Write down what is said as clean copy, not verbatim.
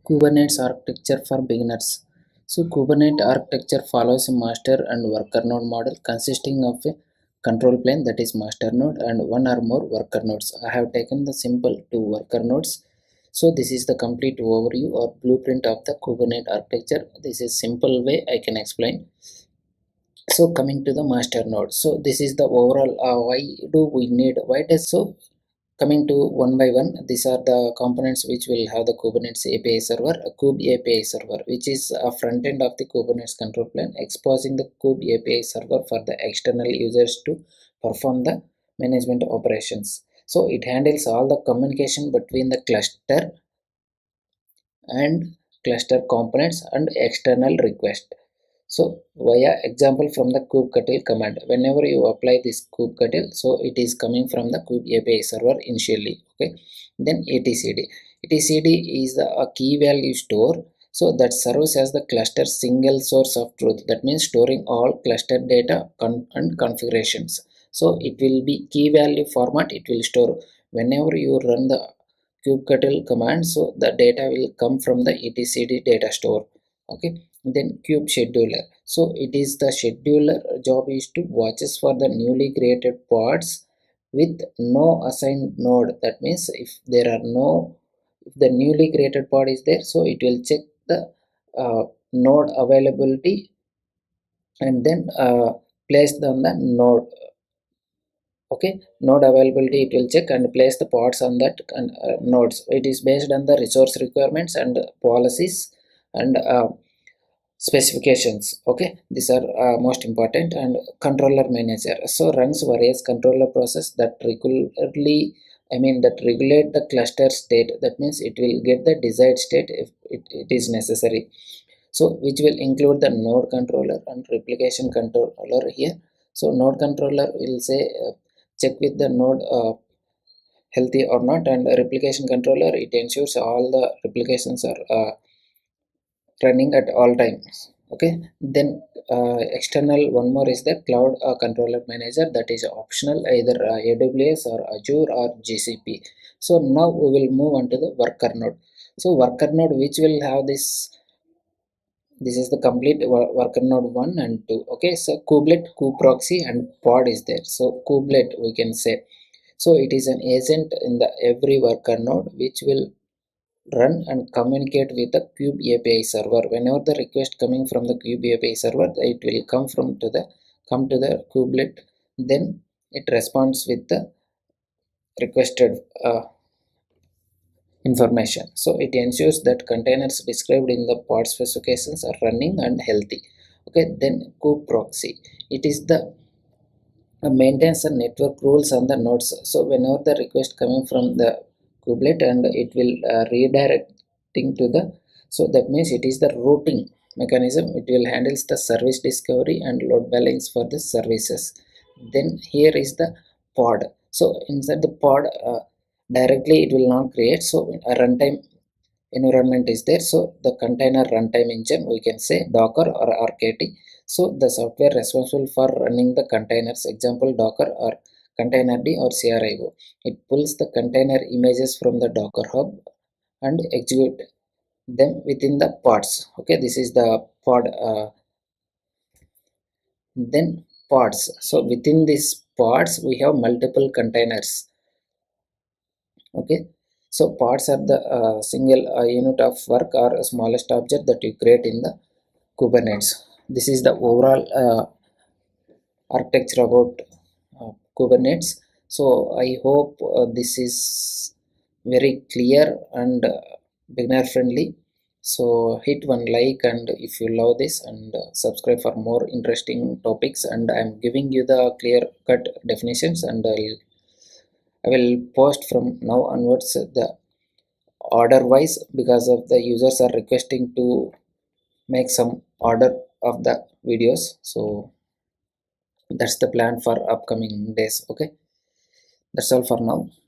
Kubernetes architecture for beginners. So Kubernetes architecture follows a master and worker node model consisting of a control plane, that is master node, and one or more worker nodes. I have taken the simple two worker nodes. So this is the complete overview or blueprint of the Kubernetes architecture. This is simple way I can explain. So coming to the master node, so this is the overall why do we need, why does, so coming to one by one, these are the components which will have the Kubernetes API server, a Kube-API server, which is a front end of the Kubernetes control plane, exposing the Kube-API server for the external users to perform the management operations. So it handles all the communication between the cluster and cluster components and external request. So via example from the kubectl command, whenever you apply this kubectl, so it is coming from the kube API server initially. Okay, then etcd. Etcd is a key value store, so that serves as the cluster single source of truth. That means storing all cluster data and configurations. So it will be key value format. It will store whenever you run the kubectl command, so the data will come from the etcd data store. Okay, then kube scheduler, so it is the scheduler job is to watches for the newly created pods with no assigned node. That means if there are no, if the newly created pod is there, so it will check the node availability and then placed on the node. Okay, node availability it will check and place the pods on that nodes. It is based on the resource requirements and policies and specifications. Okay, these are most important. And controller manager, so runs various controller process that regularly, I mean that regulate the cluster state. That means it will get the desired state if it is necessary. So which will include the node controller and replication controller here. So node controller will say check with the node healthy or not, and replication controller it ensures all the replications are running at all times. Okay, then external one more is the cloud controller manager, that is optional, either aws or azure or gcp. So now we will move on to the worker node. So worker node which will have this is the complete worker node 1 and 2. Okay, so kubelet, kube-proxy and pod is there. So kubelet we can say, so it is an agent in the every worker node which will run and communicate with the kube API server. Whenever the request coming from the kube API server, it will come to the kubelet, then it responds with the requested information. So it ensures that containers described in the pod specifications are running and healthy. Okay, then kube-proxy, it is the maintains the network rules on the nodes. So whenever the request coming from the kubelet and it will redirecting to the, so that means it is the routing mechanism. It will handles the service discovery and load balance for the services. Then here is the pod. So inside the pod directly it will not create, so a runtime environment is there. So the container runtime engine we can say docker or rkt. So the software responsible for running the containers, example docker or containerd or crio, it pulls the container images from the docker hub and execute them within the pods. Okay, this is the pod. Then pods, so within these pods we have multiple containers. Okay, so pods are the single unit of work or smallest object that you create in the kubernetes. This is the overall architecture about kubernetes. So I hope this is very clear and beginner friendly. So hit one like, and if you love this, and subscribe for more interesting topics. And I'm giving you the clear cut definitions, and I will post from now onwards the order wise, because of the users are requesting to make some order of the videos. So that's the plan for upcoming days. Okay, that's all for now.